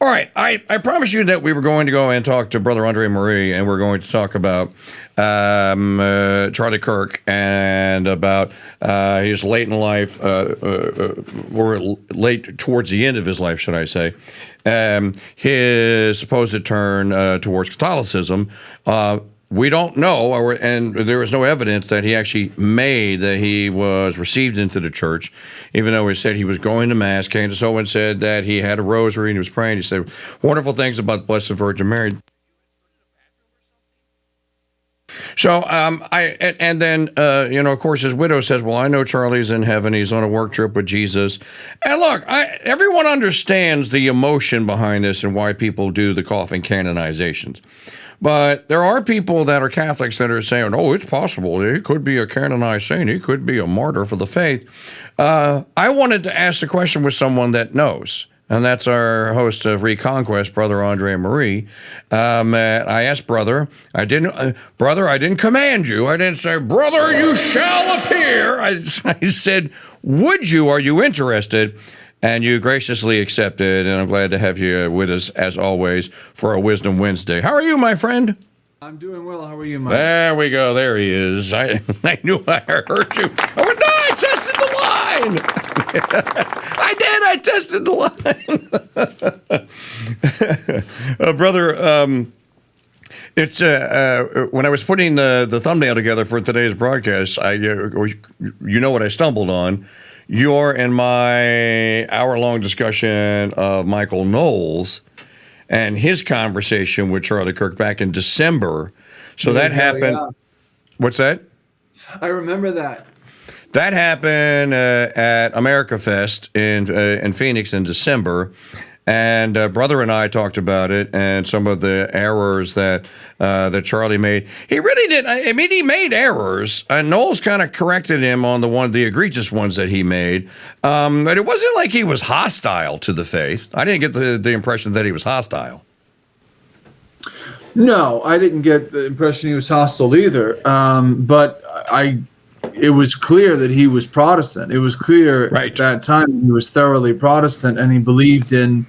All right, I promised you that we were going to go and talk to Brother Andre Marie, and we're going to talk about Charlie Kirk and about his late in life, or late towards the end of his life, should I say, his supposed turn towards Catholicism. We don't know, and there is no evidence that he actually that he was received into the church, even though he said he was going to Mass. Candace Owen said that he had a rosary and he was praying. He said wonderful things about the Blessed Virgin Mary. So, and then, of course, his widow says, well, I know Charlie's in heaven. He's on a work trip with Jesus. And look, everyone understands the emotion behind this and why people do the coffin canonizations. But there are people that are Catholics that are saying, oh, it's possible. He could be a canonized saint. He could be a martyr for the faith. I wanted to ask the question with someone that knows. And that's our host of Reconquest, Brother Andre Marie. I asked Brother, I didn't command you. I didn't say, Brother, you shall appear. I said, would you? Are you interested? And you graciously accepted, and I'm glad to have you with us, as always, for a Wisdom Wednesday. How are you, my friend? I'm doing well. How are you, Mike? There we go. There he is. I knew I heard you. Oh, no, I tested the line. I did. I tested the line. Brother, it's when I was putting the thumbnail together for today's broadcast, you know what I stumbled on. Your and my hour-long discussion of Michael Knowles and his conversation with Charlie Kirk back in December. So that happened. Yeah. What's that? I remember that. That happened at America Fest in Phoenix in December. And Brother and I talked about it and some of the errors that Charlie made. He really did. I mean, he made errors. Knowles kind of corrected him on the egregious ones that he made. But it wasn't like he was hostile to the faith. I didn't get the impression that he was hostile. No, I didn't get the impression he was hostile either. But it was clear that he was Protestant. It was clear at that time he was thoroughly Protestant, and he believed in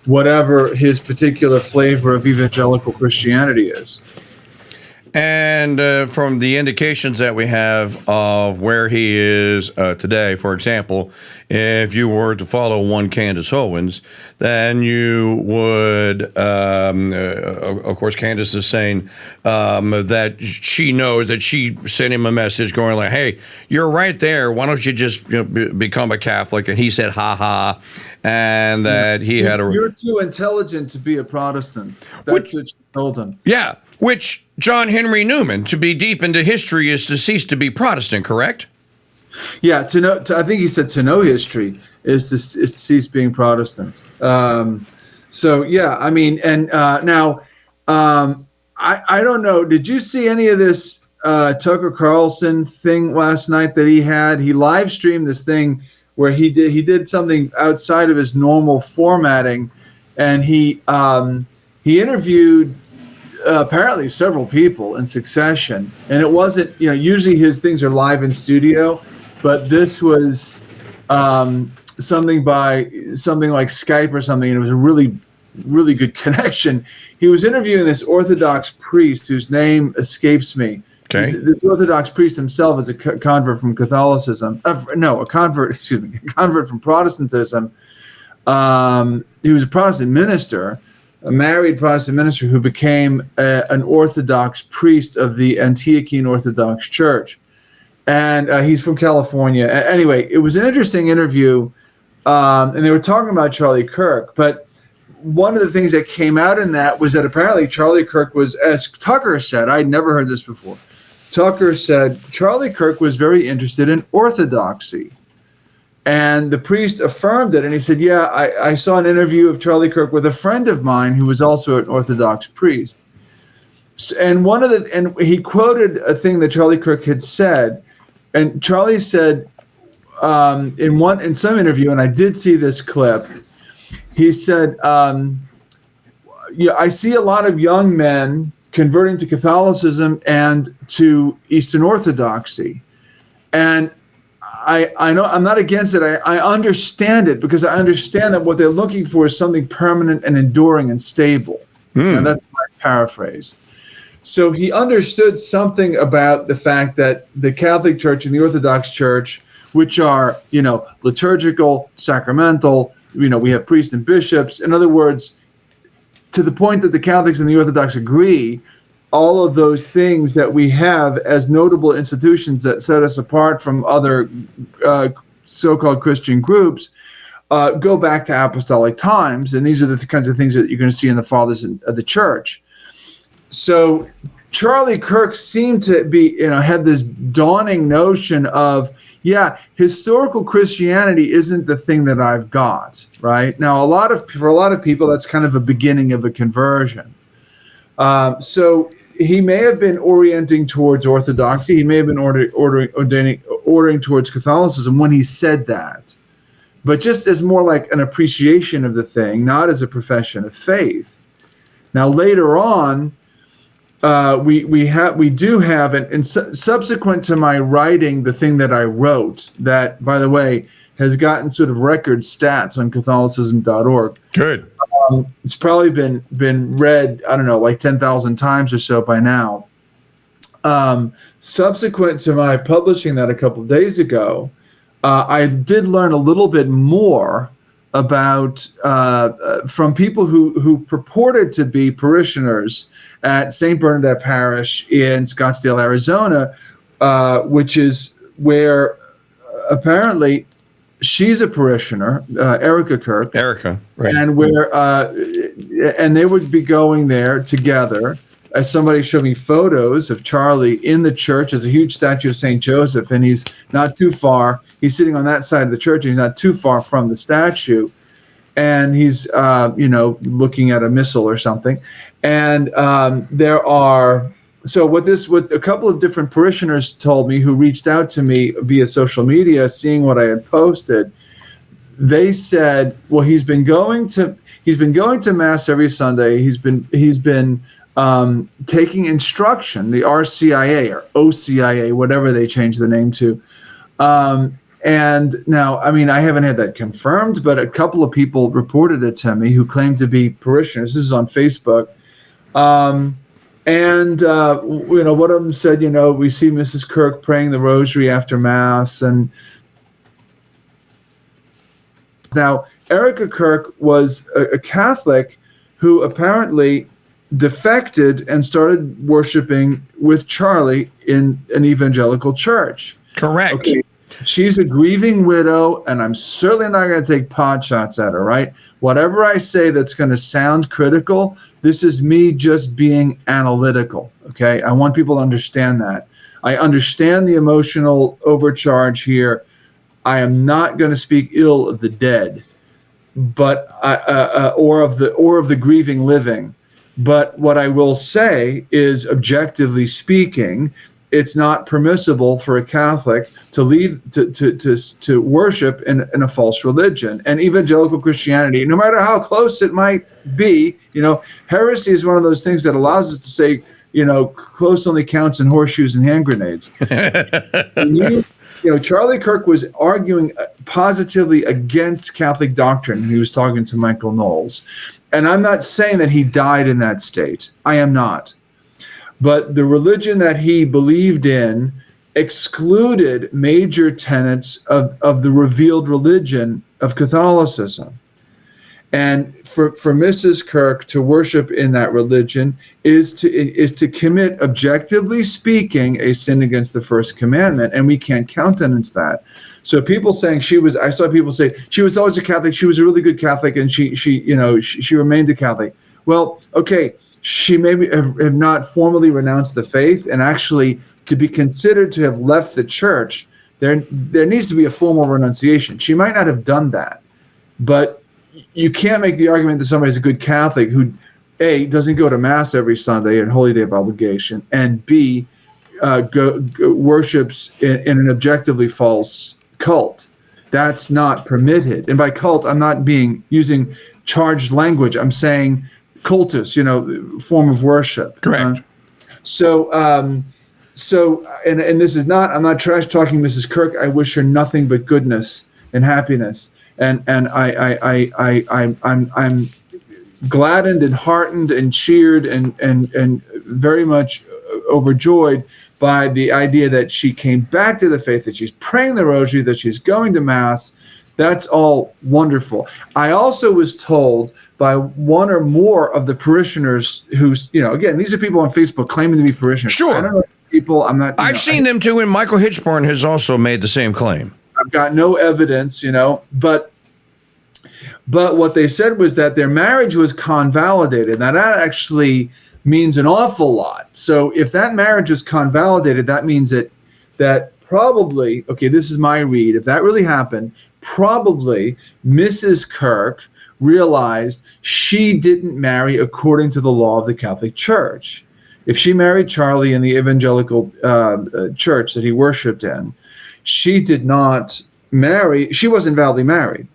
whatever his particular flavor of evangelical Christianity is. And from the indications that we have of where he is today, for example, if you were to follow one Candace Owens, then you would, of course, Candace is saying that she knows that she sent him a message going like, hey, you're right there. Why don't you just become a Catholic? And he said, ha ha. And that he had You're too intelligent to be a Protestant. That's what she told him. Yeah. Which John Henry Newman, to be deep into history is to cease to be Protestant, correct? Yeah, I think he said to know history is to cease being Protestant. So yeah, I mean, and now I don't know. Did you see any of this Tucker Carlson thing last night that he had? He live streamed this thing where he did something outside of his normal formatting, and he interviewed apparently several people in succession, and it wasn't, usually his things are live in studio, but this was something like Skype or something, and it was a really, really good connection. He was interviewing this Orthodox priest whose name escapes me. Okay. This Orthodox priest himself is a convert from Catholicism. A convert from Protestantism. He was a Protestant minister, a married Protestant minister who became an Orthodox priest of the Antiochian Orthodox Church. And he's from California. Anyway, it was an interesting interview, and they were talking about Charlie Kirk. But one of the things that came out in that was that apparently Charlie Kirk was, as Tucker said, I'd never heard this before. Tucker said Charlie Kirk was very interested in orthodoxy. And the priest affirmed it, and he said, yeah, I saw an interview of Charlie Kirk with a friend of mine who was also an Orthodox priest. And he quoted a thing that Charlie Kirk had said, and Charlie said in some interview, and I did see this clip, he said, I see a lot of young men converting to Catholicism and to Eastern Orthodoxy. And I know I'm not against it. I understand it, because I understand that what they're looking for is something permanent and enduring and stable. And that's my paraphrase. So he understood something about the fact that the Catholic Church and the Orthodox Church, which are, liturgical, sacramental, we have priests and bishops. In other words, to the point that the Catholics and the Orthodox agree, all of those things that we have as notable institutions that set us apart from other so-called Christian groups go back to apostolic times. And these are the kinds of things that you're going to see in the fathers of the church. So Charlie Kirk seemed to be, had this dawning notion of, historical Christianity isn't the thing that I've got, right? Now, for a lot of people, that's kind of a beginning of a conversion. So he may have been orienting towards orthodoxy. He may have been ordering towards Catholicism when he said that, but just as more like an appreciation of the thing, not as a profession of faith. Now, later on, we do have, and subsequent to my writing the thing that I wrote, that, by the way, has gotten sort of record stats on Catholicism.org. Good. It's probably been read, I don't know, like 10,000 times or so by now. Subsequent to my publishing that a couple of days ago, I did learn a little bit more about from people who purported to be parishioners at St. Bernadette Parish in Scottsdale, Arizona, which is where apparently she's a parishioner, Erica Kirk. Erica, right. And where and they would be going there together. As somebody showed me photos of Charlie in the church. There's a huge statue of St. Joseph, and he's not too far. He's sitting on that side of the church, and he's not too far from the statue. And he's, looking at a missal or something. And there are, so what a couple of different parishioners told me who reached out to me via social media, seeing what I had posted. They said, well, he's been going to Mass every Sunday. He's been taking instruction, the RCIA or OCIA, whatever they changed the name to. And now, I mean, I haven't had that confirmed, but a couple of people reported it to me who claimed to be parishioners. This is on Facebook. One of them said, we see Mrs. Kirk praying the rosary after Mass. And now, Erica Kirk was a Catholic who apparently defected and started worshiping with Charlie in an evangelical church. Correct. Okay. She's a grieving widow, and I'm certainly not going to take pot shots at her, right? Whatever I say that's going to sound critical, this is me just being analytical, okay? I want people to understand that. I understand the emotional overcharge here. I am not going to speak ill of the dead, but or of the grieving living. But what I will say is, objectively speaking, it's not permissible for a Catholic to leave to worship in a false religion. And evangelical Christianity, no matter how close it might be, heresy is one of those things that allows us to say, close only counts in horseshoes and hand grenades. Charlie Kirk was arguing positively against Catholic doctrine when he was talking to Michael Knowles. And I'm not saying that he died in that state. I am not. But the religion that he believed in excluded major tenets of the revealed religion of Catholicism. And for Mrs. Kirk to worship in that religion is to commit, objectively speaking, a sin against the first commandment, and we can't countenance that. So people saying I saw people say she was always a Catholic, she was a really good Catholic, and she remained a Catholic. Well, okay, she may have not formally renounced the faith, and actually to be considered to have left the church, there needs to be a formal renunciation. She might not have done that, but you can't make the argument that somebody's a good Catholic who, A, doesn't go to Mass every Sunday and Holy Day of Obligation, and B, worships in an objectively false cult. That's not permitted. And by cult, I'm not using charged language. I'm saying cultus, form of worship. Correct. So so, and this is not, I'm not trash talking Mrs. Kirk. I wish her nothing but goodness and happiness. And I'm gladdened and heartened and cheered and very much overjoyed by the idea that she came back to the faith, that she's praying the rosary, that she's going to mass. That's all wonderful. I also was told by one or more of the parishioners who's, again, these are people on Facebook claiming to be parishioners. Sure. I don't know people. I'm not. I've seen them too, and Michael Hitchborn has also made the same claim. I've got no evidence, but what they said was that their marriage was convalidated. Now that actually means an awful lot. So if that marriage was convalidated, that means that probably, okay, this is my read. If that really happened, probably Mrs. Kirk realized she didn't marry according to the law of the Catholic Church. If she married Charlie in the evangelical church that he worshiped in, she did not marry. She wasn't validly married.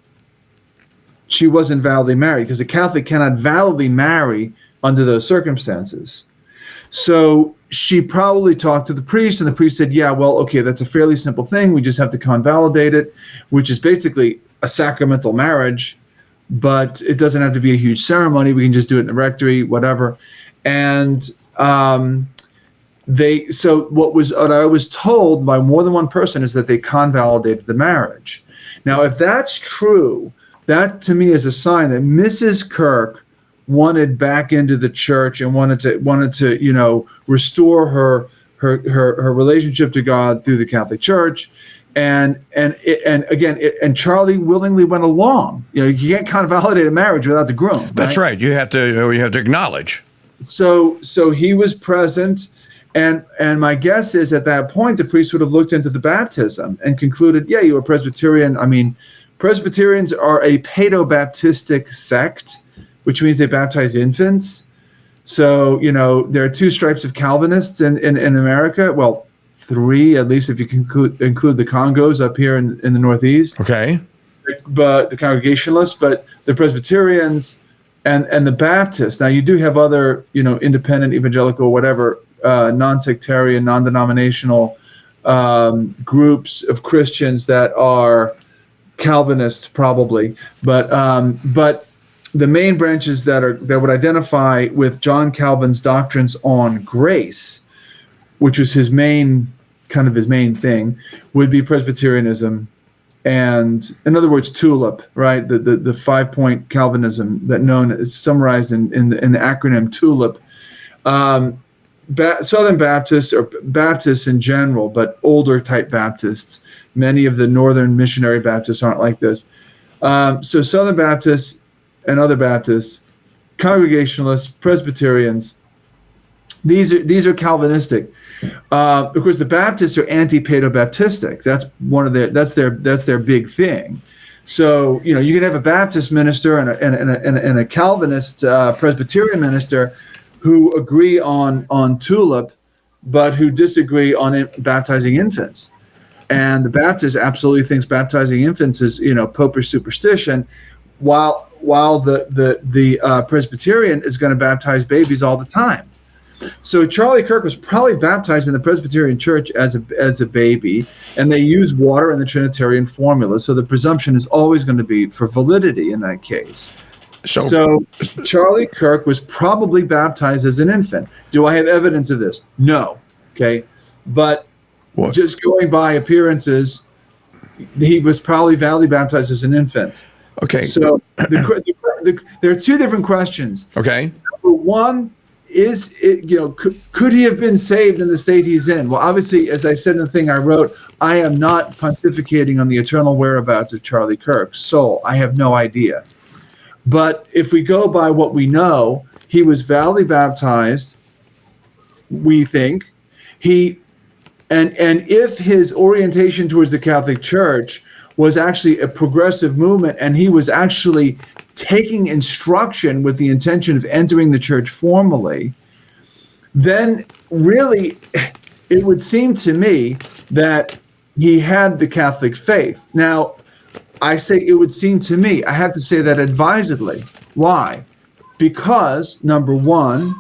She wasn't validly married because a Catholic cannot validly marry under those circumstances. So she probably talked to the priest, and the priest said, yeah, well, okay, that's a fairly simple thing. We just have to convalidate it, which is basically a sacramental marriage, but it doesn't have to be a huge ceremony. We can just do it in the rectory, whatever. And what I was told by more than one person is that they convalidated the marriage. Now, if that's true, that to me is a sign that Mrs. Kirk wanted back into the church and wanted to restore her relationship to God through the Catholic Church, and Charlie willingly went along. You can't convalidate a marriage without the groom. That's right. You have to acknowledge. So he was present, and my guess is at that point the priest would have looked into the baptism and concluded, yeah, you were Presbyterian. I mean, Presbyterians are a paedobaptistic sect, which means they baptize infants. So, there are two stripes of Calvinists in America. Well, three, at least if you include the Congos up here in the Northeast. Okay. But the Congregationalists, but the Presbyterians and the Baptists. Now, you do have other, independent, evangelical, whatever, non-sectarian, non-denominational groups of Christians that are Calvinist, probably. But the main branches that would identify with John Calvin's doctrines on grace, which was his main thing, would be Presbyterianism, and in other words, TULIP, right? The 5-point Calvinism that is summarized in the acronym TULIP. Southern Baptists, or Baptists in general, but older type Baptists. Many of the Northern missionary Baptists aren't like this. So Southern Baptists and other Baptists, Congregationalists, Presbyterians, these are Calvinistic. Of course, the Baptists are anti-paedobaptistic. That's their big thing. So you can have a Baptist minister and a Calvinist Presbyterian minister who agree on TULIP, but who disagree on baptizing infants. And the Baptist absolutely thinks baptizing infants is popish superstition, while the Presbyterian is going to baptize babies all the time. So Charlie Kirk was probably baptized in the Presbyterian Church as a baby, and they use water in the Trinitarian formula. So the presumption is always going to be for validity in that case. So Charlie Kirk was probably baptized as an infant. Do I have evidence of this? No. Okay. But just going by appearances, he was probably validly baptized as an infant. Okay. So there are two different questions. Okay. Number one, could he have been saved in the state he's in? Well, obviously, as I said in the thing I wrote, I am not pontificating on the eternal whereabouts of Charlie Kirk's soul. I have no idea. But if we go by what we know, he was validly baptized, we think. And if his orientation towards the Catholic Church was actually a progressive movement, and he was actually taking instruction with the intention of entering the church formally, then really it would seem to me that he had the Catholic faith. Now, I say it would seem to me, I have to say that advisedly. Why? Because, number one,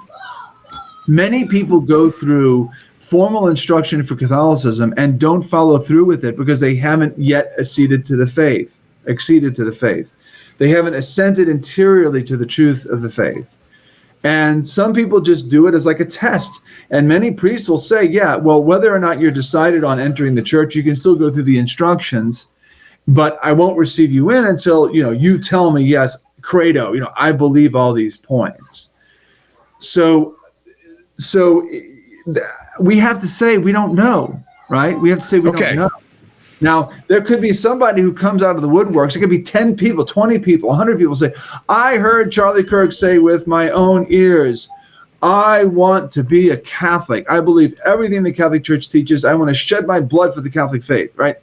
many people go through formal instruction for Catholicism and don't follow through with it because they haven't yet acceded to the faith. They haven't assented interiorly to the truth of the faith. And some people just do it as like a test. And many priests will say, yeah, well, whether or not you're decided on entering the church, you can still go through the instructions, but I won't receive you in until, you tell me, yes, credo, I believe all these points. So we have to say we don't know, right? We have to say we don't know. Now, there could be somebody who comes out of the woodworks. It could be 10 people, 20 people, 100 people say, I heard Charlie Kirk say with my own ears, I want to be a Catholic. I believe everything the Catholic Church teaches. I want to shed my blood for the Catholic faith, right?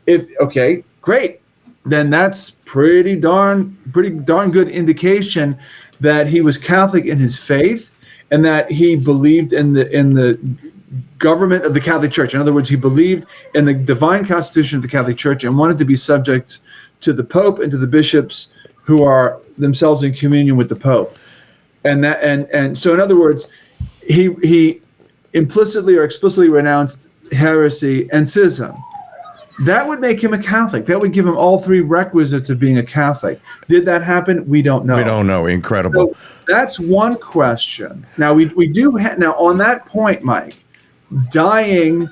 Okay, great. Then that's pretty darn good indication that he was Catholic in his faith and that he believed in the government of the Catholic Church. In other words, he believed in the divine constitution of the Catholic Church and wanted to be subject to the Pope and to the bishops who are themselves in communion with the Pope. And so, in other words, he implicitly or explicitly renounced heresy and schism. That would make him a Catholic. That would give him all three requisites of being a Catholic. Did that happen? We don't know. We don't know. Incredible. So that's one question. Now we do now on that point, Mike. Dying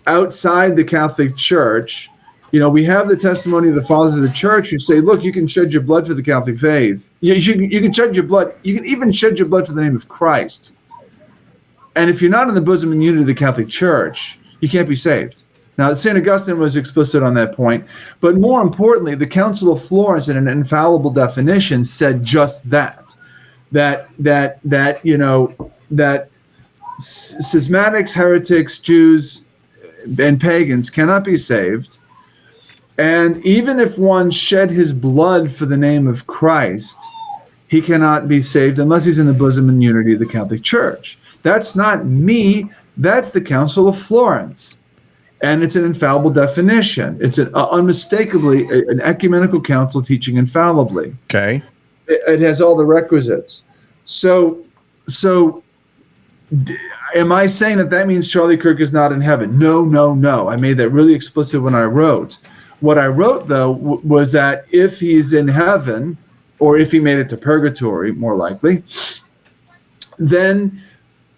outside the Catholic Church, we have the testimony of the fathers of the church who say, look, you can shed your blood for the Catholic faith. You can shed your blood. You can even shed your blood for the name of Christ. And if you're not in the bosom and unity of the Catholic Church, you can't be saved. Now, St. Augustine was explicit on that point. But more importantly, the Council of Florence in an infallible definition said just that schismatics, heretics, Jews, and pagans cannot be saved. And even if one shed his blood for the name of Christ, he cannot be saved unless he's in the bosom and unity of the Catholic Church. That's not me. That's the Council of Florence. And it's an infallible definition. It's unmistakably an ecumenical council teaching infallibly. Okay. It has all the requisites. So am I saying that means Charlie Kirk is not in heaven? No. I made that really explicit when I wrote. What I wrote, though, was that if he's in heaven, or if he made it to purgatory, more likely, then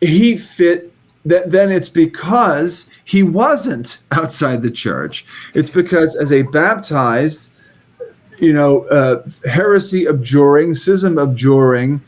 he fit. Then it's because he wasn't outside the church. It's because as a baptized, heresy abjuring, schism abjuring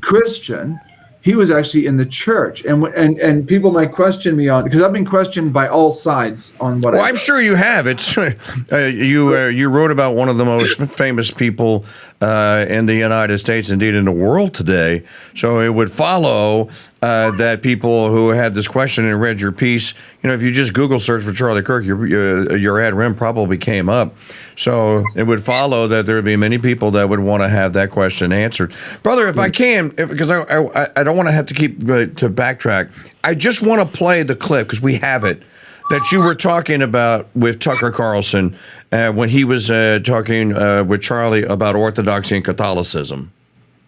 Christian, he was actually in the church, and people might question me on, because I've been questioned by all sides on what. Well, I'm sure you have. It's you wrote about one of the most famous people in the United States, indeed in the world today. So it would follow that people who had this question and read your piece, if you just Google search for Charlie Kirk, your ad rem probably came up. So it would follow that there would be many people that would want to have that question answered. Brother, if I can, because I don't want to have to keep to backtrack, I just want to play the clip, because we have it, that you were talking about with Tucker Carlson when he was talking with Charlie about Orthodoxy and Catholicism.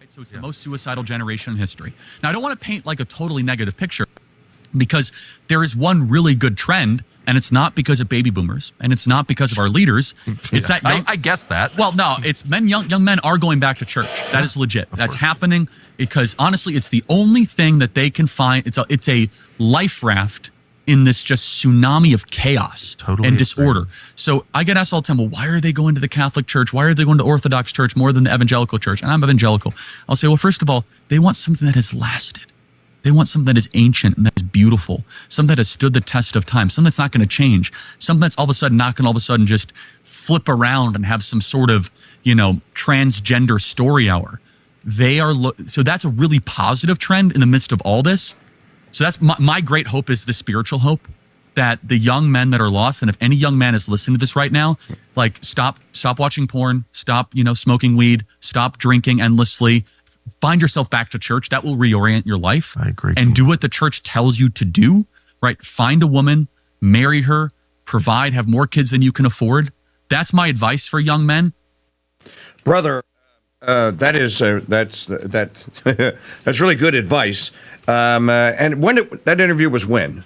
So it's the most suicidal generation in history. Now, I don't want to paint like a totally negative picture, because there is one really good trend, and it's not because of baby boomers, and it's not because of our leaders. It's that I guess that. Well, no, it's young men are going back to church. That is legit. That's happening because honestly, it's the only thing that they can find. It's a life raft in this just tsunami of chaos and disorder. So I get asked all the time, well, why are they going to the Catholic Church? Why are they going to Orthodox Church more than the Evangelical Church? And I'm evangelical. I'll say, well, first of all, they want something that has lasted. They want something that is ancient and that is beautiful, something that has stood the test of time, something that's not going to change, something that's all of a sudden not going to all of a sudden just flip around and have some sort of, transgender story hour. So that's a really positive trend in the midst of all this. So that's my great hope, is the spiritual hope that the young men that are lost, and if any young man is listening to this right now, like stop watching porn, stop, smoking weed, stop drinking endlessly, find yourself back to church. That will reorient your life. I agree. And do what the church tells you to do, right? Find a woman, marry her, provide, have more kids than you can afford. That's my advice for young men. Brother, That's really good advice. And that interview was when?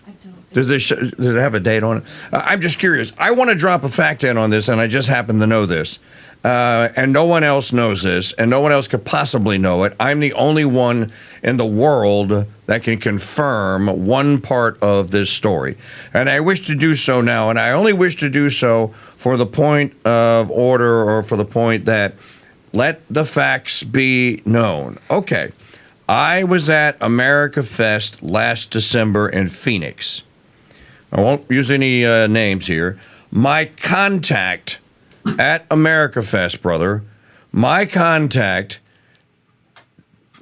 Does it have a date on it? I'm just curious. I want to drop a fact in on this, and I just happen to know this. And no one else knows this, and no one else could possibly know it. I'm the only one in the world that can confirm one part of this story. And I wish to do so now, and I only wish to do so for the point of order, or for the point that let the facts be known. Okay. I was at America Fest last December in Phoenix. I won't use any names here. My contact at America Fest, brother, my contact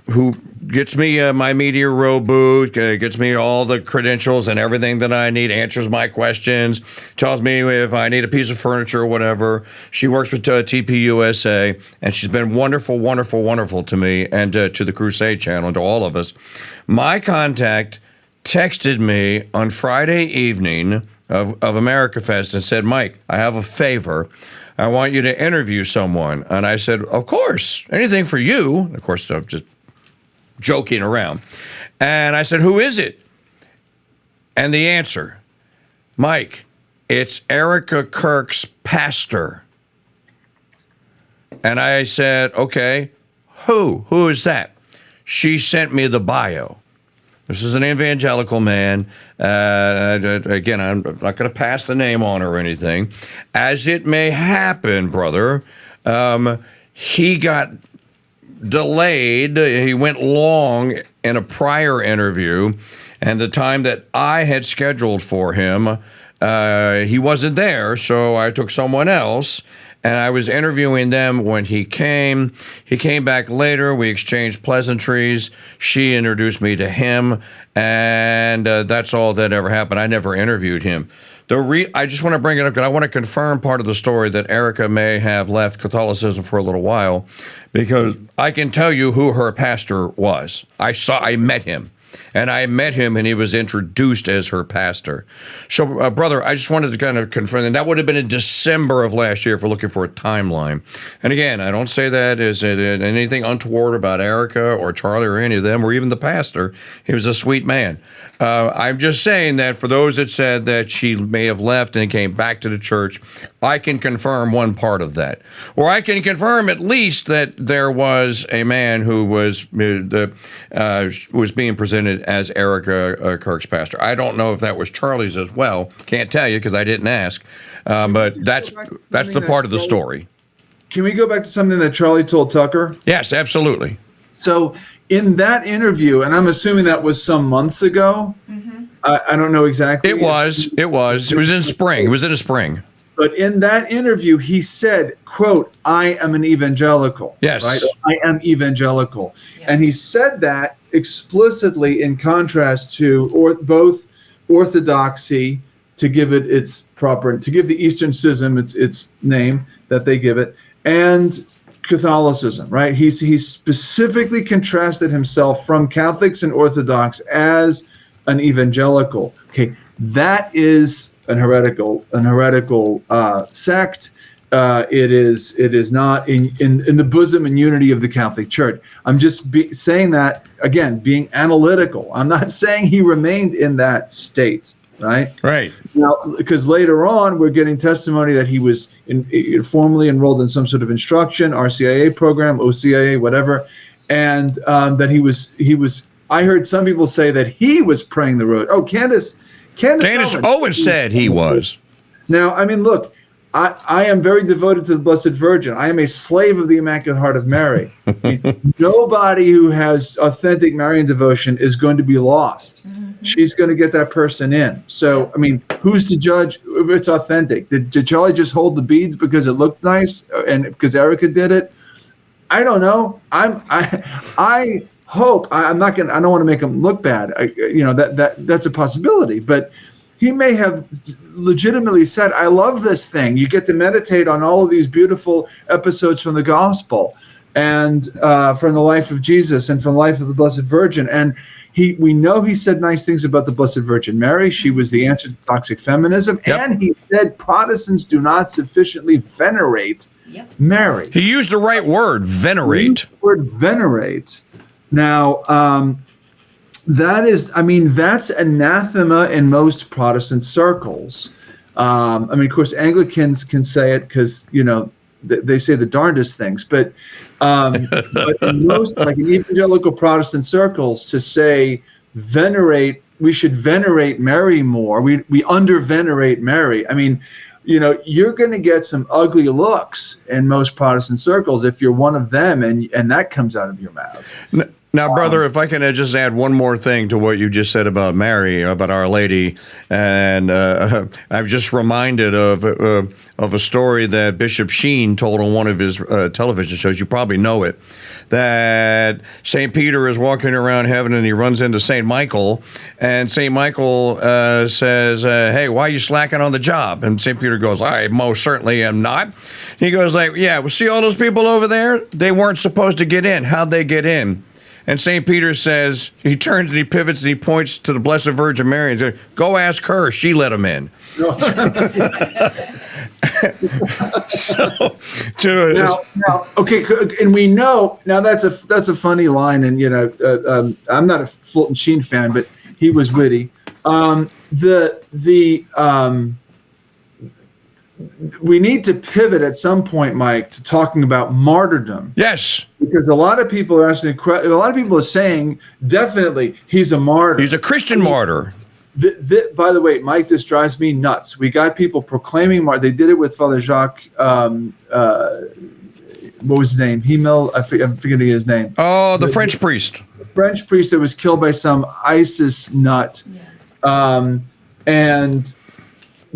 who gets me my Media Row booth, gets me all the credentials and everything that I need, answers my questions, tells me if I need a piece of furniture or whatever. She works with TPUSA, and she's been wonderful, wonderful, wonderful to me and to the Crusade Channel and to all of us. My contact texted me on Friday evening of America Fest and said, Mike, I have a favor. I want you to interview someone. And I said, of course, anything for you. Of course, I'm just joking around. And I said, who is it? And the answer, Mike, it's Erica Kirk's pastor. And I said, okay, who? Who is that? She sent me the bio. This is an evangelical man. Again, I'm not going to pass the name on or anything. As it may happen, brother, he got delayed. He went long in a prior interview, and the time that I had scheduled for him, he wasn't there, so I took someone else. And I was interviewing them when he came. He came back later. We exchanged pleasantries. She introduced me to him, and that's all that ever happened. I never interviewed him. I just want to bring it up because I want to confirm part of the story that Erica may have left Catholicism for a little while, because I can tell you who her pastor was. I met him. And I met him, and he was introduced as her pastor. So, brother, I just wanted to kind of confirm, and that would have been in December of last year if we're looking for a timeline. And again, I don't say that as anything untoward about Erica or Charlie or any of them, or even the pastor. He was a sweet man. I'm just saying that for those that said that she may have left and came back to the church, I can confirm one part of that. Or I can confirm at least that there was a man who was being presented as Erica Kirk's pastor. I don't know if that was Charlie's as well. Can't tell you because I didn't ask. But that's the part of the story. Can we go back to something that Charlie told Tucker? Yes, absolutely. So in that interview, and I'm assuming that was some months ago. Mm-hmm. I don't know exactly. It was in spring. It was in the spring. But in that interview, he said, quote, I am an evangelical. Yes. Right? I am evangelical. Yeah. And he said that explicitly in contrast to both orthodoxy, to give it its proper, to give the Eastern Schism its name that they give it, and Catholicism, right? He specifically contrasted himself from Catholics and Orthodox as an evangelical. Okay, that is an heretical sect. It is not in the bosom and unity of the Catholic Church. I'm just saying that, again, being analytical. I'm not saying he remained in that state, right? Right. Now, because later on, we're getting testimony that he was formally enrolled in some sort of instruction, RCIA program, OCIA, whatever, and that he was. I heard some people say that he was praying the road. Oh, Candace Owen said he was. Now, I mean, look. I am very devoted to the Blessed Virgin. I am a slave of the Immaculate Heart of Mary. I mean, nobody who has authentic Marian devotion is going to be lost. Mm-hmm. She's going to get that person in. So, I mean, who's to judge if it's authentic? Did Charlie just hold the beads because it looked nice and because Erica did it? I don't know. I hope I don't want to make him look bad. That's a possibility, but he may have legitimately said, I love this thing. You get to meditate on all of these beautiful episodes from the gospel and from the life of Jesus and from the life of the Blessed Virgin. And we know he said nice things about the Blessed Virgin Mary. She was the answer to toxic feminism. Yep. And he said Protestants do not sufficiently venerate Mary. He used the right word, venerate. The word venerate. Now, that's anathema in most Protestant circles. Of course, Anglicans can say it because, they say the darndest things, but in most, like in evangelical Protestant circles, to say venerate, we should venerate Mary more. We under-venerate Mary. You're going to get some ugly looks in most Protestant circles if you're one of them, and that comes out of your mouth. Now, brother, if I can just add one more thing to what you just said about Mary, about Our Lady, and I'm just reminded of a story that Bishop Sheen told on one of his television shows. You probably know it. That St. Peter is walking around heaven and he runs into St. Michael, and St. Michael says, hey, why are you slacking on the job? And St. Peter goes, I most certainly am not. He goes yeah, well, see all those people over there? They weren't supposed to get in. How'd they get in? And St. Peter says, he turns and he pivots and he points to the Blessed Virgin Mary and says, go ask her. She let him in. Okay, and we know now that's a funny line, and I'm not a Fulton Sheen fan, but he was witty. We need to pivot at some point, Mike, to talking about martyrdom. Yes, because a lot of people are asking. A lot of people are saying definitely he's a martyr. He's a Christian martyr. By the way, Mike, this drives me nuts. We got people proclaiming martyr. They did it with Father Jacques. What was his name? I'm forgetting his name. Oh, the French priest. The French priest that was killed by some ISIS nut. Yeah. And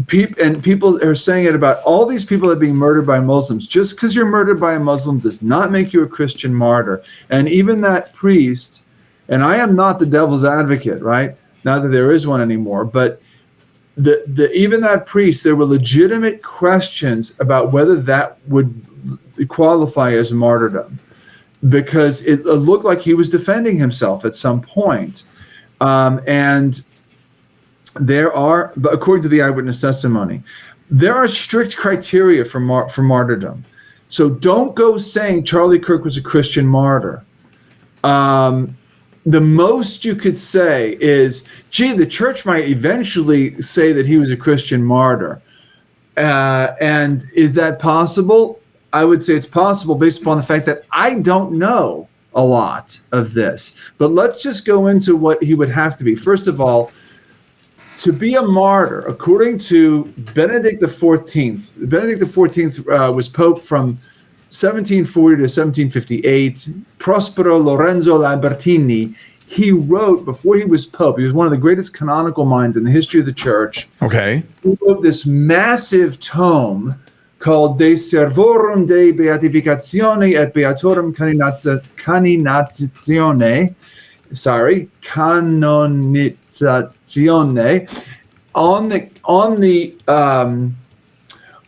people are saying it about all these people that are being murdered by Muslims. Just because you're murdered by a Muslim does not make you a Christian martyr. And even that priest, and I am not the devil's advocate, right? Not that there is one anymore, but even that priest, there were legitimate questions about whether that would qualify as martyrdom, because it looked like he was defending himself at some point. And there are, according to the eyewitness testimony, there are strict criteria for martyrdom. So don't go saying Charlie Kirk was a Christian martyr. The most you could say is, gee, the church might eventually say that he was a Christian martyr. And is that possible? I would say it's possible based upon the fact that I don't know a lot of this. But let's just go into what he would have to be. First of all, to be a martyr, according to Benedict XIV, Benedict XIV was Pope from 1740 to 1758. Prospero Lorenzo Lambertini, he wrote, before he was Pope, he was one of the greatest canonical minds in the history of the church. Okay. He wrote this massive tome called De Servorum de Beatificatione et Beatorum Canonizatione,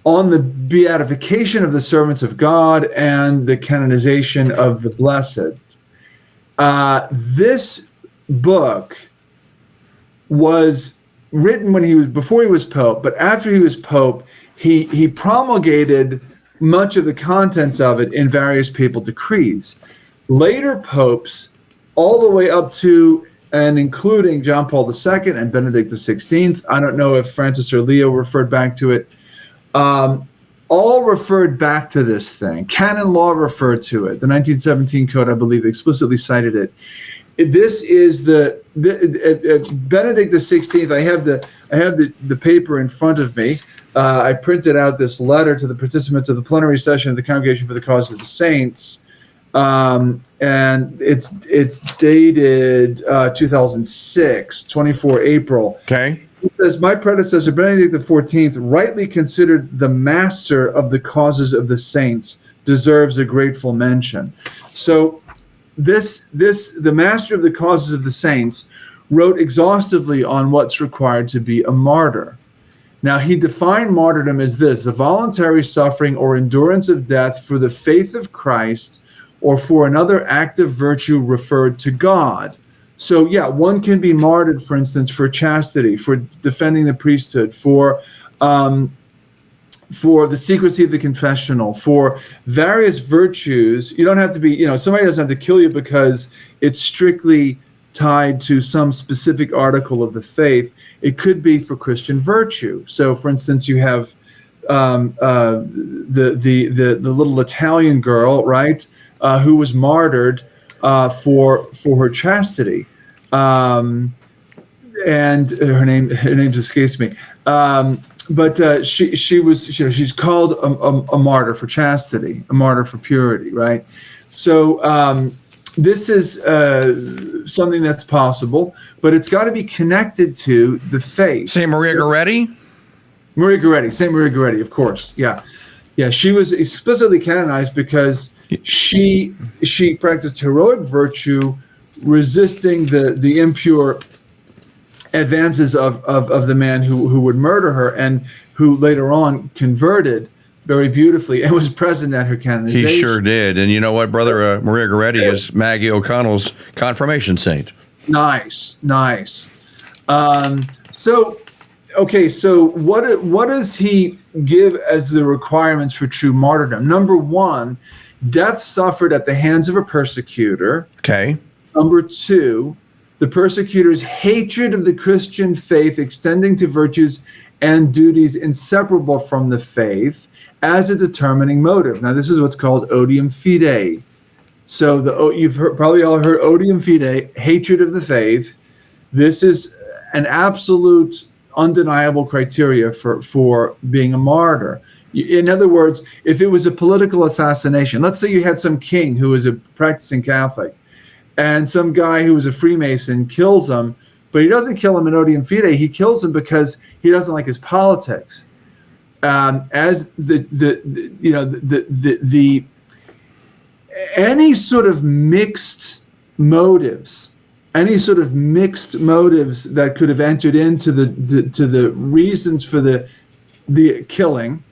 on the beatification of the servants of God and the canonization of the blessed. This book was written before he was Pope, but after he was Pope, he promulgated much of the contents of it in various papal decrees. Later popes, all the way up to and including John Paul II and Benedict XVI, I don't know if Francis or Leo referred back to it, all referred back to this thing. Canon law referred to it. The 1917 Code, I believe, explicitly cited it. This is Benedict XVI. I have the paper in front of me. I printed out this letter to the participants of the plenary session of the Congregation for the Cause of the Saints, and it's dated 2006, 24 April. Okay. It says, my predecessor, Benedict XIV, rightly considered the master of the causes of the saints, deserves a grateful mention. So the master of the causes of the saints wrote exhaustively on what's required to be a martyr. Now, he defined martyrdom as this: the voluntary suffering or endurance of death for the faith of Christ or for another act of virtue referred to God. So, yeah, one can be martyred, for instance, for chastity, for defending the priesthood, for for the secrecy of the confessional, for various virtues. You don't have to be, somebody doesn't have to kill you because it's strictly tied to some specific article of the faith. It could be for Christian virtue. So, for instance, you have the little Italian girl, right, who was martyred for her chastity, and her name escapes me. But she's called a martyr for chastity, a martyr for purity, right? So this is something that's possible, but it's got to be connected to the faith. Saint Maria Goretti? Saint Maria Goretti, of course. Yeah. She was explicitly canonized because she practiced heroic virtue, resisting the impure advances of the man who would murder her, and who later on converted very beautifully and was present at her canonization. He sure did. And you know what, Brother Maria Goretti is Maggie O'Connell's confirmation saint. Nice. So what does he give as the requirements for true martyrdom? Number one, death suffered at the hands of a persecutor. Okay. Number two, the persecutor's hatred of the Christian faith extending to virtues and duties inseparable from the faith as a determining motive. Now, this is what's called odium fidei. So you've probably all heard odium fidei, hatred of the faith. This is an absolute, undeniable criteria for being a martyr. In other words, if it was a political assassination, let's say you had some king who was a practicing Catholic, and some guy who was a Freemason kills him, but he doesn't kill him in odium fidei. He kills him because he doesn't like his politics. As any sort of mixed motives that could have entered into the reasons for the killing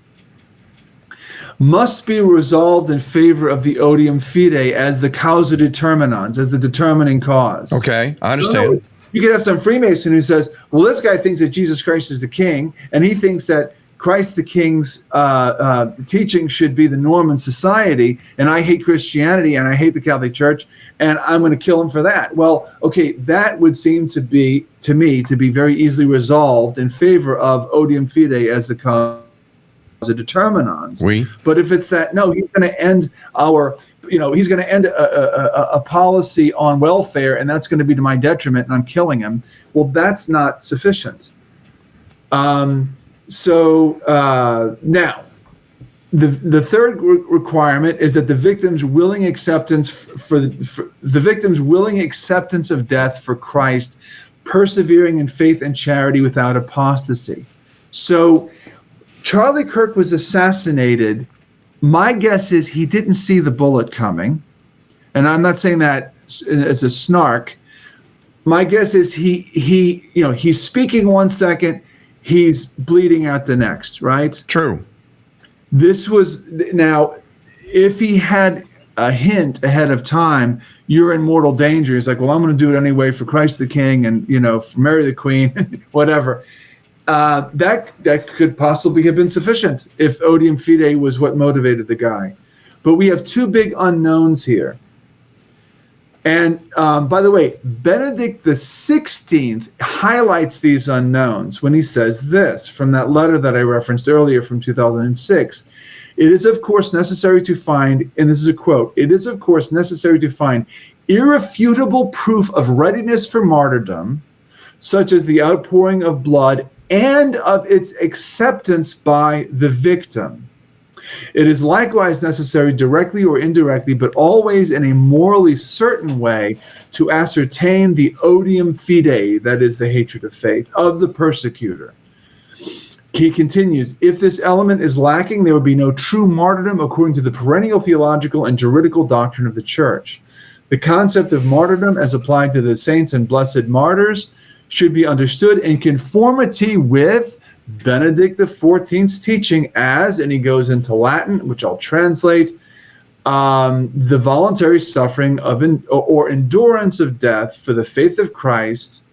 must be resolved in favor of the odium fidei as the causa determinans, as the determining cause. Okay, I understand. You could have some Freemason who says, well, this guy thinks that Jesus Christ is the king, and he thinks that Christ the King's teaching should be the norm in society, and I hate Christianity, and I hate the Catholic Church, and I'm going to kill him for that. Well, okay, that would seem to me to be very easily resolved in favor of odium fidei as the cause of determinans. Oui. But if it's that, no, he's going to end he's going to end a policy on welfare, and that's going to be to my detriment, and I'm killing him. Well, that's not sufficient. Now, the third requirement is that the victim's willing acceptance for the victim's willing acceptance of death for Christ, persevering in faith and charity without apostasy. So, Charlie Kirk was assassinated. My guess is he didn't see the bullet coming, and I'm not saying that as a snark. My guess is he's speaking 1 second, he's bleeding out the next, right? True. Now, if he had a hint ahead of time, you're in mortal danger. He's like, well, I'm going to do it anyway for Christ the King and, for Mary the Queen, whatever. That could possibly have been sufficient if odium fidei was what motivated the guy. But we have two big unknowns here. And by the way, Benedict XVI highlights these unknowns when he says this from that letter that I referenced earlier from 2006. It is, of course, necessary to find, and this is a quote, it is, of course, necessary to find irrefutable proof of readiness for martyrdom, such as the outpouring of blood and of its acceptance by the victim. It is likewise necessary, directly or indirectly, but always in a morally certain way, to ascertain the odium fidei, that is the hatred of faith, of the persecutor. He continues, if this element is lacking, there would be no true martyrdom according to the perennial theological and juridical doctrine of the Church. The concept of martyrdom as applied to the saints and blessed martyrs should be understood in conformity with Benedict XIV's teaching as, and he goes into Latin, which I'll translate, the voluntary suffering of or endurance of death for the faith of Christ,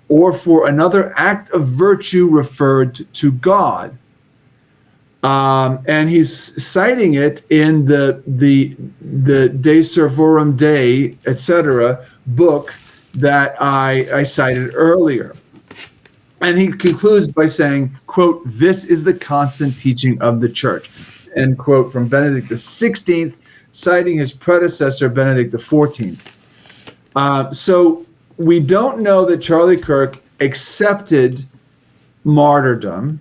or for another act of virtue referred to God. And he's citing it in the De Servorum Dei, etc. book that I cited earlier. And he concludes by saying, quote, "This is the constant teaching of the church," end quote, from Benedict XVI, citing his predecessor, Benedict XIV. So we don't know that Charlie Kirk accepted martyrdom.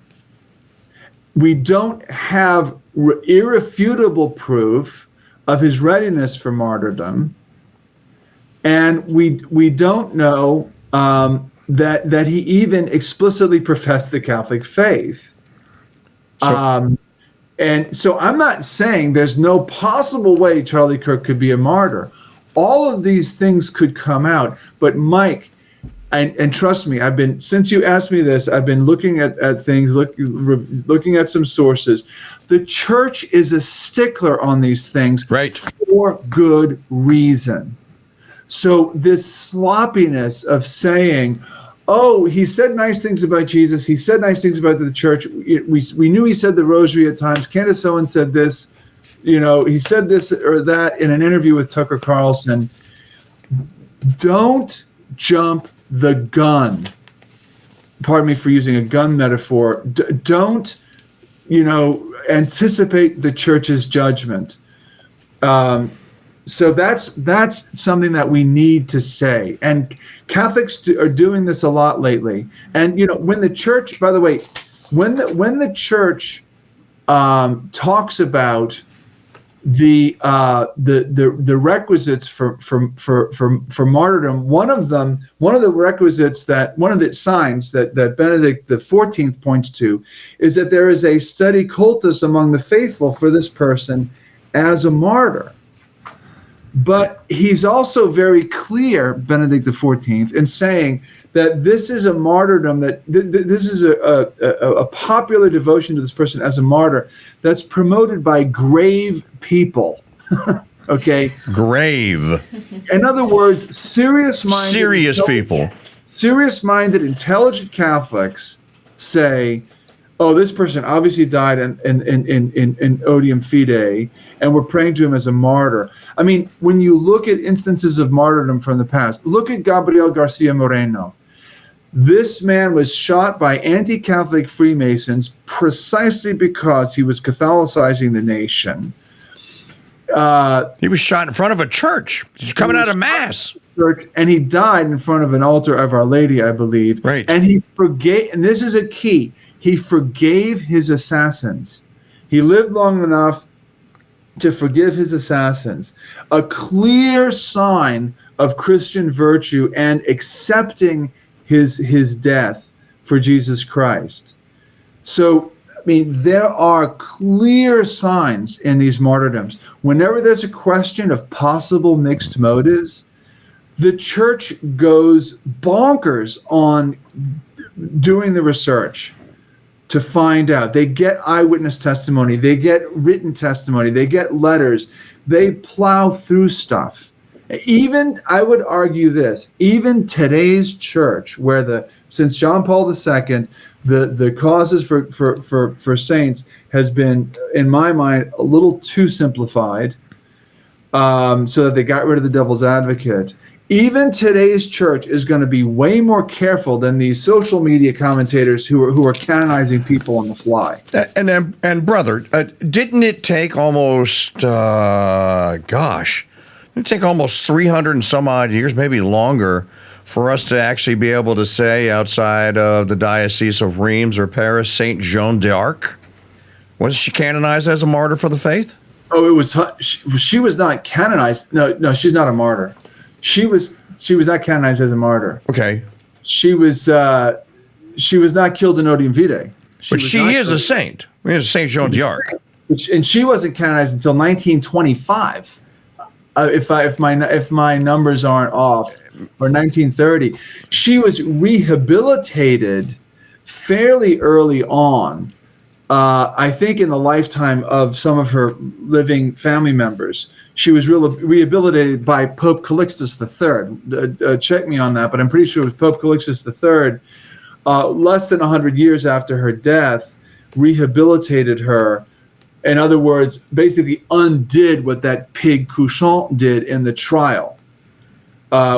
We don't have irrefutable proof of his readiness for martyrdom. And we don't know that he even explicitly professed the Catholic faith. And so I'm not saying there's no possible way Charlie Kirk could be a martyr. All of these things could come out. But Mike, and trust me, since you asked me this, I've been looking at things, looking at some sources. The church is a stickler on these things, right, for good reason. So this sloppiness of saying, oh, he said nice things about Jesus, he said nice things about the church, we knew he said the rosary at times, Candace Owen said this, he said this or that in an interview with Tucker Carlson. Don't jump the gun. Pardon me for using a gun metaphor. Don't, anticipate the church's judgment. So that's something that we need to say. And Catholics are doing this a lot lately. And, when the church, by the way, when the church talks about the requisites for martyrdom, one of the signs that Benedict XIV points to is that there is a steady cultus among the faithful for this person as a martyr. But he's also very clear, Benedict XIV, in saying that this is a martyrdom, that this is a popular devotion to this person as a martyr that's promoted by grave people. Okay? Grave. In other words, serious people. Serious-minded, intelligent Catholics say, oh, this person obviously died in odium fidei, and we're praying to him as a martyr. I mean, when you look at instances of martyrdom from the past, look at Gabriel Garcia Moreno. This man was shot by anti-Catholic Freemasons precisely because he was Catholicizing the nation. He was shot in front of a church. He's coming out of Mass. Church, and he died in front of an altar of Our Lady, I believe. Right. And he forgave, and this is a key, he forgave his assassins. He lived long enough to forgive his assassins. A clear sign of Christian virtue and accepting his death for Jesus Christ. So, I mean, there are clear signs in these martyrdoms. Whenever there's a question of possible mixed motives, the church goes bonkers on doing the research to find out. They get eyewitness testimony, they get written testimony, they get letters, they plow through stuff. Even, I would argue this, even today's church, where since John Paul II, the causes for saints has been, in my mind, a little too simplified, so that they got rid of the devil's advocate. Even today's church is going to be way more careful than these social media commentators who are canonizing people on the fly. And brother, didn't it take almost, didn't it take almost 300 and some odd years, maybe longer, for us to actually be able to say outside of the Diocese of Reims or Paris, Saint Joan d'Arc? Wasn't she canonized as a martyr for the faith? Oh, it was. She was not canonized. No, she's not a martyr. She was not canonized as a martyr. Okay. She was not killed in odium vitae. But she is a saint. She's Saint Joan d'Arc. And she wasn't canonized until 1925. If my numbers aren't off, or 1930. She was rehabilitated fairly early on. I think in the lifetime of some of her living family members. She was rehabilitated by Pope Calixtus III. Check me on that, but I'm pretty sure it was Pope Calixtus III, less than 100 years after her death, rehabilitated her. In other words, basically undid what that pig Couchon did in the trial,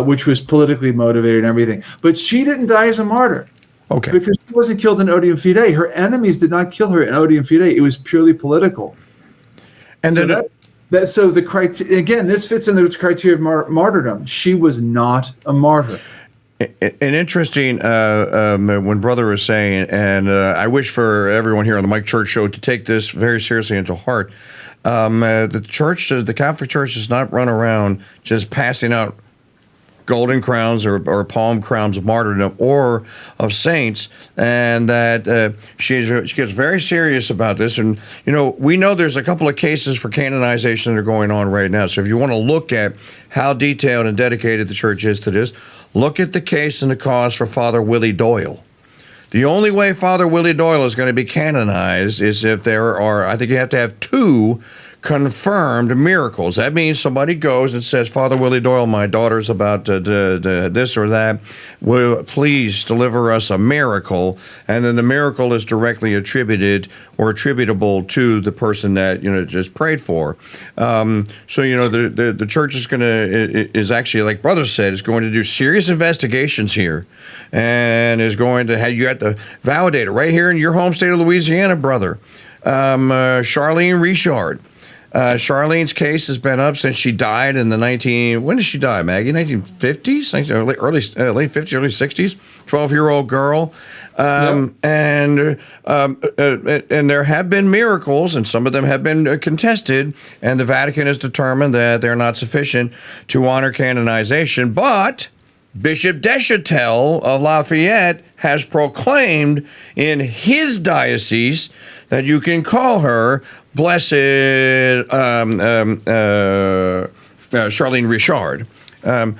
which was politically motivated and everything. But she didn't die as a martyr. Okay. Because she wasn't killed in odium fidei. Her enemies did not kill her in odium fidei. It was purely political. And so then so the criteria, again, this fits in the criteria of martyrdom. She was not a martyr. an interesting when Brother was saying, and I wish for everyone here on the Mike Church Show to take this very seriously into heart. The church, the Catholic Church, does not run around just passing out golden crowns or palm crowns of martyrdom or of saints, and that she gets very serious about this. And, we know there's a couple of cases for canonization that are going on right now. So if you want to look at how detailed and dedicated the church is to this, look at the case and the cause for Father Willie Doyle. The only way Father Willie Doyle is going to be canonized is if there are, I think you have to have 2 confirmed miracles. That means somebody goes and says, Father Willie Doyle, my daughter's about to this or that. Will please deliver us a miracle? And then the miracle is directly attributed or attributable to the person that just prayed for. So the church is actually, like Brother said, is going to do serious investigations here, and is going to have, you have to validate it right here in your home state of Louisiana, Brother. Charlene Richard. Charlene's case has been up since she died in the when did she die, Maggie? 1950s? Late 50s, early 60s? 12-year-old girl. And there have been miracles, and some of them have been contested, and the Vatican has determined that they're not sufficient to honor canonization. But Bishop Deschatel of Lafayette has proclaimed in his diocese that you can call her Blessed Charlene Richard. And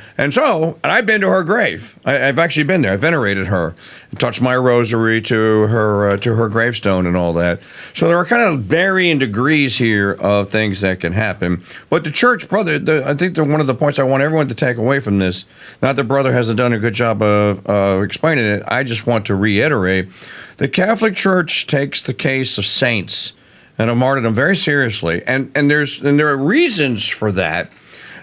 I've been to her grave. I've actually been there. I venerated her, touched my rosary to her gravestone and all that. So there are kind of varying degrees here of things that can happen. But the church, Brother, I think one of the points I want everyone to take away from this, not that Brother hasn't done a good job of explaining it, I just want to reiterate, the Catholic Church takes the case of saints and of martyrdom very seriously, and there are reasons for that.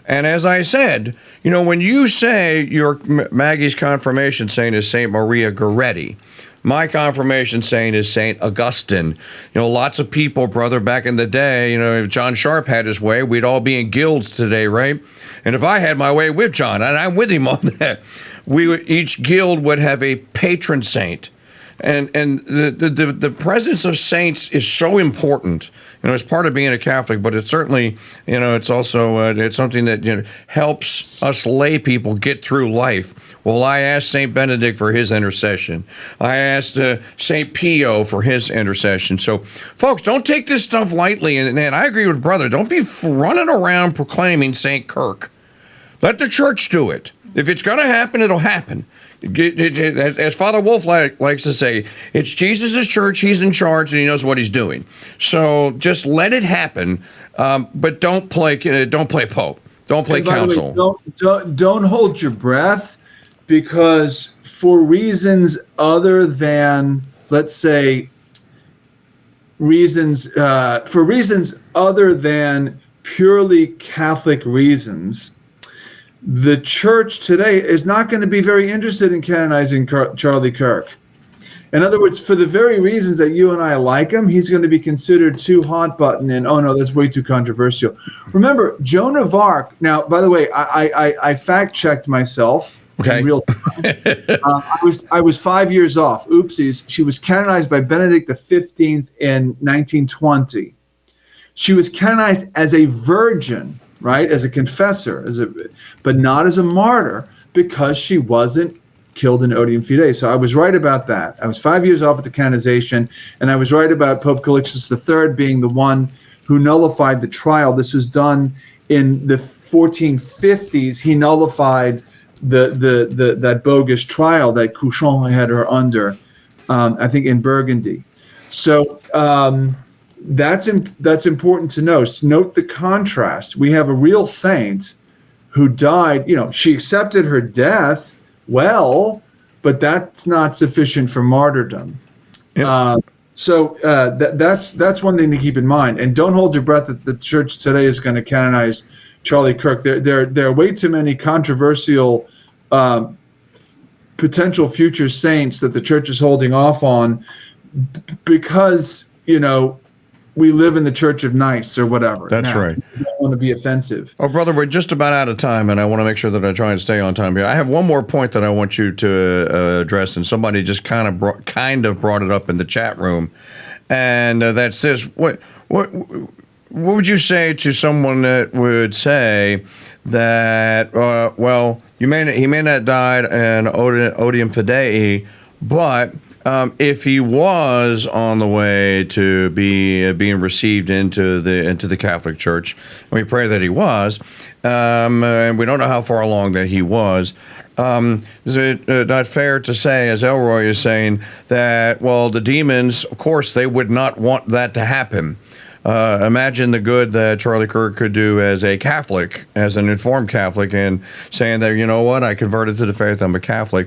And as I said, when you say your Maggie's confirmation saint is Saint Maria Goretti, my confirmation saint is Saint Augustine. Lots of people, Brother, back in the day, if John Sharp had his way, we'd all be in guilds today, right? And if I had my way with John, and I'm with him on that, each guild would have a patron saint. And the presence of saints is so important. It's part of being a Catholic, but it's certainly, it's also it's something that helps us lay people get through life. Well, I asked Saint Benedict for his intercession. I asked Saint Pio for his intercession. So, folks, don't take this stuff lightly. And I agree with Brother. Don't be running around proclaiming Saint Kirk. Let the church do it. If it's going to happen, it'll happen. As Father Wolf likes to say, it's Jesus' church, he's in charge, and he knows what he's doing. So just let it happen, but don't play Pope. Don't play council. Don't hold your breath, because for reasons other than, let's say, reasons other than purely Catholic reasons, the church today is not going to be very interested in canonizing Charlie Kirk. In other words, for the very reasons that you and I like him, he's going to be considered too hot button and, oh no, that's way too controversial. Remember, Joan of Arc, now, by the way, I fact-checked myself in real time. I was 5 years off. Oopsies. She was canonized by Benedict XV in 1920. She was canonized as a virgin, right, as a confessor, but not as a martyr, because she wasn't killed in odium fidei. So I was right about that. I was 5 years off at the canonization, and I was right about Pope Calixtus III being the one who nullified the trial. This was done in the 1450s. He nullified that bogus trial that Couchon had her under, I think in Burgundy. So that's important to know. Note the contrast. We have a real saint who died. She accepted her death well, but that's not sufficient for martyrdom. Yep. So that's one thing to keep in mind. And don't hold your breath that the church today is going to canonize Charlie Kirk. There are way too many controversial potential future saints that the church is holding off on because, we live in the Church of Nice or whatever. That's right. I don't want to be offensive. Oh, brother, we're just about out of time, and I want to make sure that I try and stay on time here. I have one more point that I want you to address, and somebody just kind of brought it up in the chat room, and that's this: what would you say to someone that would say that he may not died an odium fidei, but if he was on the way to being received into the Catholic Church, and we pray that he was, and we don't know how far along that he was. Is it not fair to say, as Elroy is saying, that the demons, of course, they would not want that to happen. Imagine the good that Charlie Kirk could do as a Catholic, as an informed Catholic, and saying that, I converted to the faith, I'm a Catholic.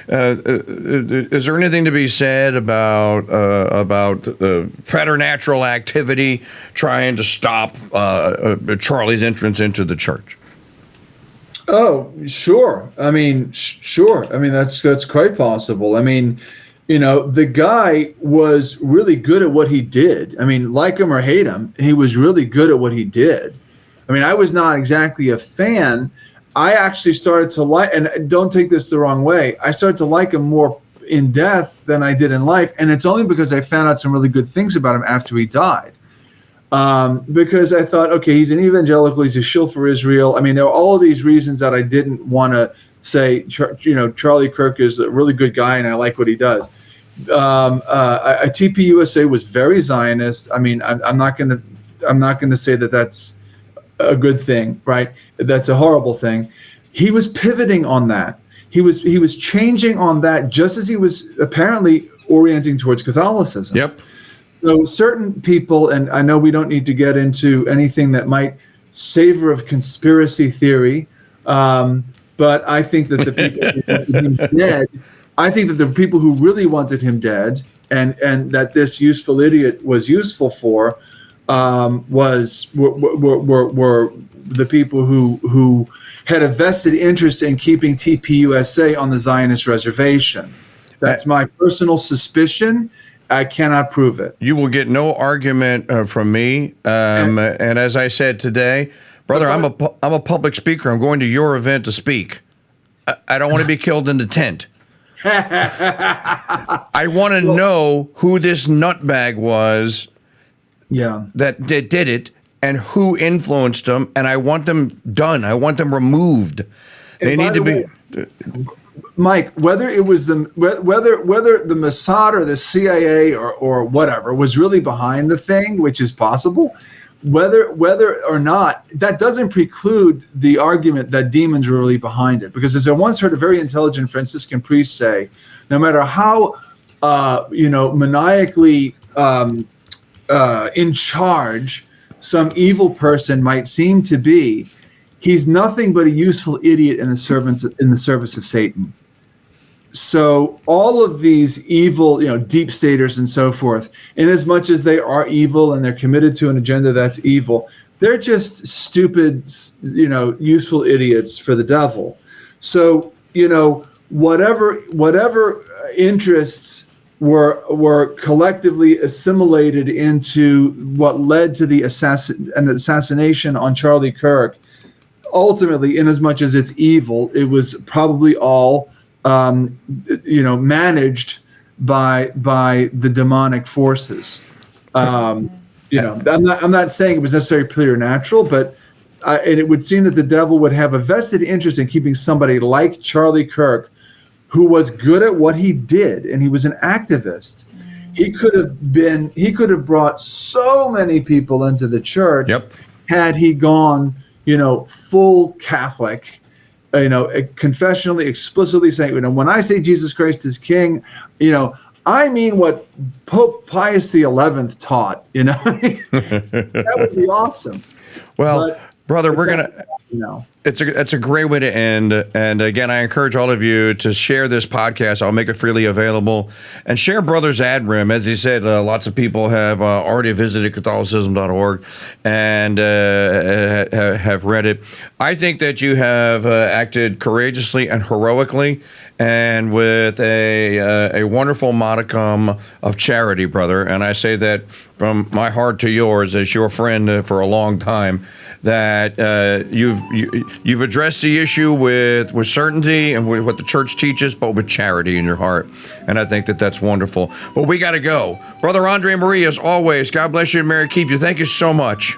Is there anything to be said about preternatural activity trying to stop Charlie's entrance into the church? Oh, sure. Sure. That's quite possible. The guy was really good at what he did. Like him or hate him, he was really good at what he did. I was not exactly a fan. I actually started to like, and don't take this the wrong way, I started to like him more in death than I did in life. And it's only because I found out some really good things about him after he died. Because I thought, okay, he's an evangelical, he's a shill for Israel. There were all of these reasons that I didn't want to say, Charlie Kirk is a really good guy and I like what he does. TP USA was very Zionist. I'm not going to say that that's a good thing, right? That's a horrible thing. He was pivoting on that. He was changing on that just as he was apparently orienting towards Catholicism. Yep. So certain people, and I know we don't need to get into anything that might savor of conspiracy theory, but I think that the people who wanted him dead, I think that the people who really wanted him dead, and that this useful idiot was useful for, were the people who had a vested interest in keeping TPUSA on the Zionist reservation. That's my personal suspicion. I cannot prove it. You will get no argument from me. And as I said today, brother, I'm a public speaker. I'm going to your event to speak. I don't want to be killed in the tent. I want to know who this nutbag was that did it and who influenced them, and I want them done. I want them removed. They need to be... Mike, whether it was the Mossad or the CIA or whatever was really behind the thing, which is possible, whether or not, that doesn't preclude the argument that demons were really behind it. Because as I once heard a very intelligent Franciscan priest say, no matter how maniacally in charge some evil person might seem to be, he's nothing but a useful idiot in the service of Satan. So all of these evil, deep staters and so forth, in as much as they are evil and they're committed to an agenda that's evil, they're just stupid, useful idiots for the devil. So, whatever interests were collectively assimilated into what led to the assassination on Charlie Kirk, ultimately, in as much as it's evil, it was probably all managed by the demonic forces. I'm not saying it was necessarily preternatural, but and it would seem that the devil would have a vested interest in keeping somebody like Charlie Kirk, who was good at what he did, and he was an activist. He could have brought so many people into the church. Yep. Had he gone, full Catholic, confessionally, explicitly saying, when I say Jesus Christ is King, I mean what Pope Pius XI taught. That would be awesome. Well, brother, we're gonna. It's a great way to end. And again, I encourage all of you to share this podcast. I'll make it freely available, and share Brother's ad rem. As he said, lots of people have already visited Catholicism.org and have read it. I think that you have acted courageously and heroically, and with a wonderful modicum of charity, brother. And I say that from my heart to yours, as your friend for a long time, that you've addressed the issue with certainty and with what the church teaches, but with charity in your heart. And I think that that's wonderful. But we got to go. Brother Andre Marie, as always, God bless you and Mary keep you. Thank you so much.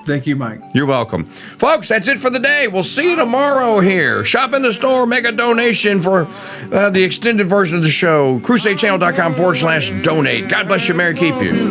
Thank you, Mike. You're welcome. Folks, that's it for the day. We'll see you tomorrow here. Shop in the store, make a donation for the extended version of the show. CrusadeChannel.com/donate. God bless you, Mary keep you.